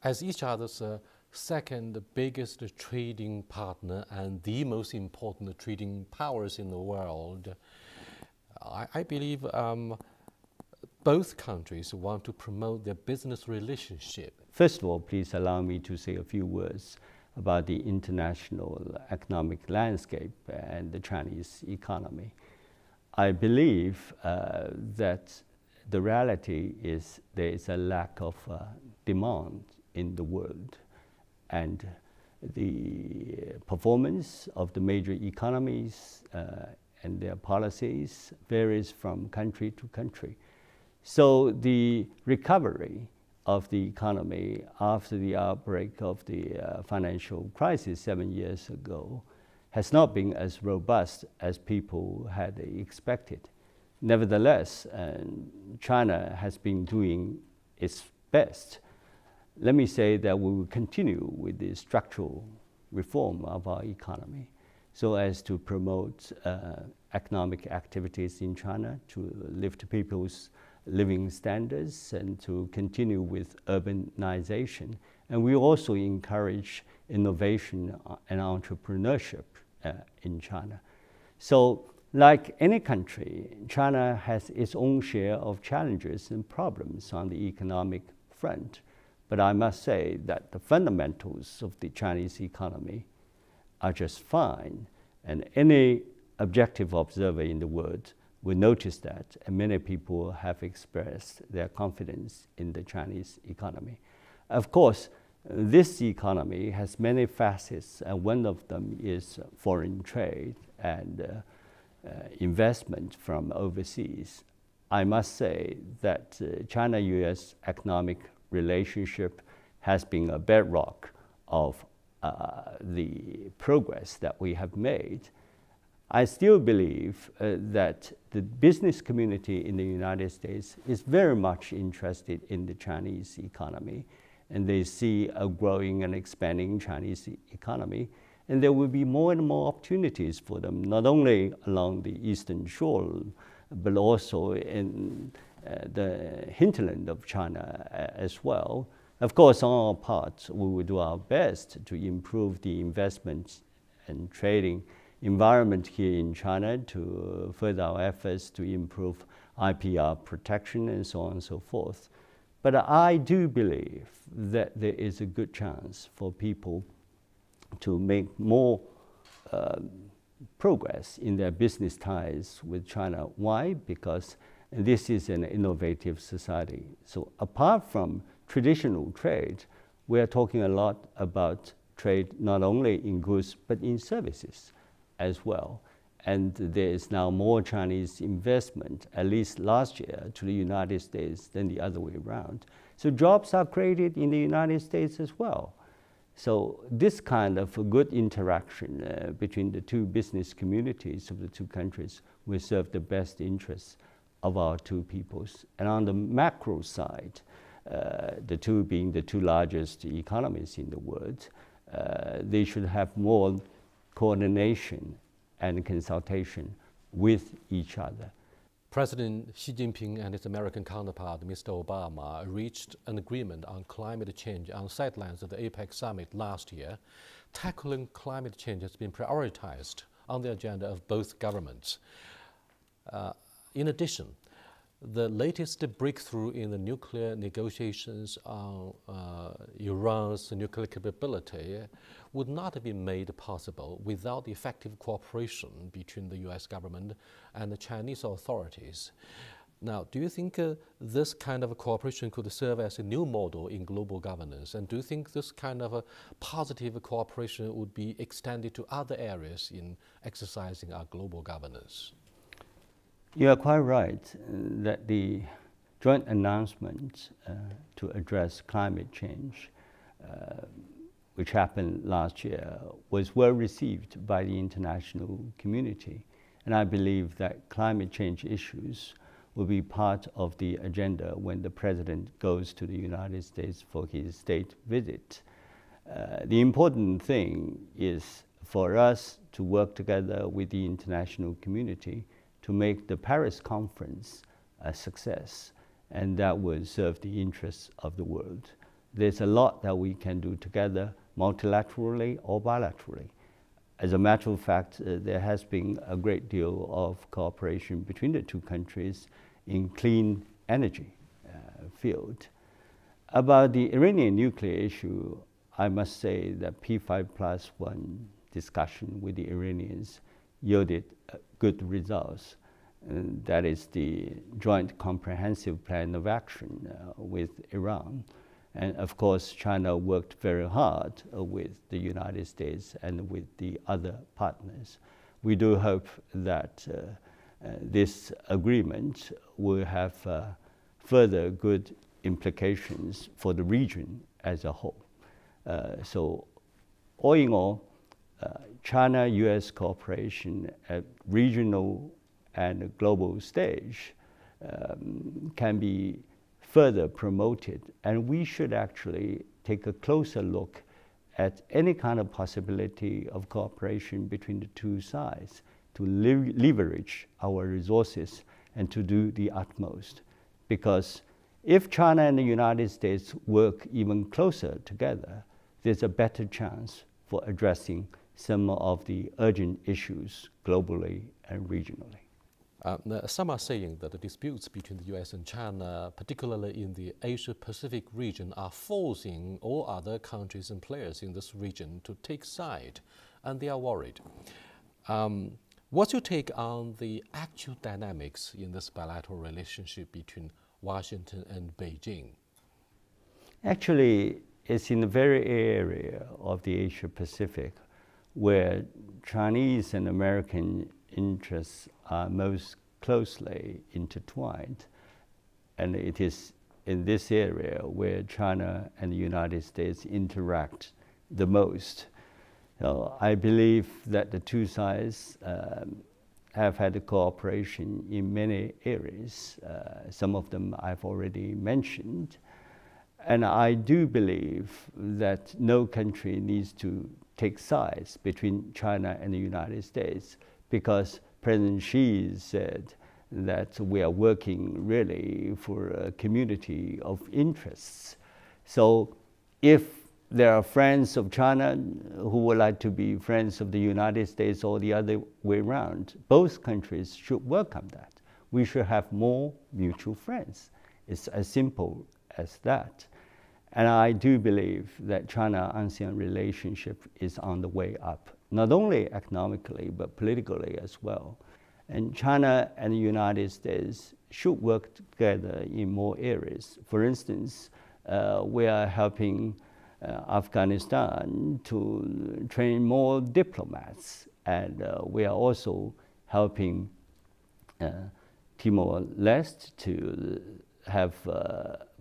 As each other's second biggest trading partner and the most important trading powers in the world, I believe both countries want to promote their business relationship. First of all, please allow me to say a few words about the international economic landscape and the Chinese economy. I believe that the reality is there is a lack of demand in the world, and the performance of the major economies and their policies varies from country to country. So the recovery of the economy after the outbreak of the financial crisis 7 years ago has not been as robust as people had expected. Nevertheless, China has been doing its best. Let me say that we will continue with the structural reform of our economy so as to promote economic activities in China, to lift people's living standards and to continue with urbanization. And we also encourage innovation and entrepreneurship in China. So like any country, China has its own share of challenges and problems on the economic front. But I must say that the fundamentals of the Chinese economy are just fine. And any objective observer in the world will notice that, and many people have expressed their confidence in the Chinese economy. Of course, this economy has many facets, and one of them is foreign trade and investment from overseas. I must say that China-US economic relationship has been a bedrock of the progress that we have made. I still believe that the business community in the United States is very much interested in the Chinese economy, and they see a growing and expanding Chinese economy, and there will be more and more opportunities for them, not only along the eastern shore, but also in the hinterland of China as well. Of course, on our part, we will do our best to improve the investment and trading environment here in China, to further our efforts to improve IPR protection and so on and so forth. But I do believe that there is a good chance for people to make more progress in their business ties with China. Why? Because this is an innovative society. So apart from traditional trade, we are talking a lot about trade not only in goods but in services as well. And there is now more Chinese investment, at least last year, to the United States than the other way around. So jobs are created in the United States as well. So this kind of a good interaction between the two business communities of the two countries will serve the best interests of our two peoples. And on the macro side, the two being the two largest economies in the world, they should have more coordination and consultation with each other. President Xi Jinping and his American counterpart, Mr. Obama, reached an agreement on climate change on the sidelines of the APEC summit last year. Tackling climate change has been prioritized on the agenda of both governments. In addition, the latest breakthrough in the nuclear negotiations on Iran's nuclear capability would not have been made possible without the effective cooperation between the US government and the Chinese authorities. Now, do you think this kind of cooperation could serve as a new model in global governance? And do you think this kind of a positive cooperation would be extended to other areas in exercising our global governance? You are quite right that the joint announcement to address climate change, which happened last year, was well received by the international community. And I believe that climate change issues will be part of the agenda when the president goes to the United States for his state visit. The important thing is for us to work together with the international community to make the Paris conference a success, and that will serve the interests of the world. there's a lot that we can do together, multilaterally or bilaterally. As a matter of fact, there has been a great deal of cooperation between the two countries in clean energy field. About the Iranian nuclear issue, I must say that P5+1 discussion with the Iranians yielded good results. And that is the joint comprehensive plan of action with Iran. And of course, China worked very hard with the United States and with the other partners. We do hope that this agreement will have further good implications for the region as a whole. So all in all, China-US cooperation at regional and global stage can be further promoted, and we should actually take a closer look at any kind of possibility of cooperation between the two sides to leverage our resources and to do the utmost. Because if China and the United States work even closer together, there's a better chance for addressing some of the urgent issues globally and regionally. Some are saying that the disputes between the US and China, particularly in the Asia-Pacific region, are forcing all other countries and players in this region to take side, and they are worried. What's your take on the actual dynamics in this bilateral relationship between Washington and Beijing? Actually, it's in the very area of the Asia-Pacific where Chinese and American interests are most closely intertwined. And it is in this area where China and the United States interact the most. So I believe that the two sides have had a cooperation in many areas. Some of them I've already mentioned. And I do believe that no country needs to take sides between China and the United States, because President Xi said that we are working really for a community of interests. So if there are friends of China who would like to be friends of the United States or the other way around, both countries should welcome that. We should have more mutual friends. It's as simple as that. And I do believe that China-ASEAN relationship is on the way up, not only economically, but politically as well. And China and the United States should work together in more areas. For instance, we are helping Afghanistan to train more diplomats, and we are also helping Timor-Leste to have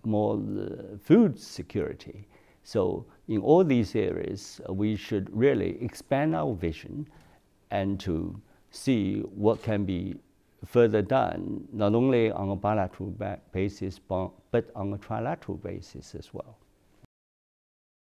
more food security. So in all these areas, we should really expand our vision and to see what can be further done, not only on a bilateral basis, but on a trilateral basis as well.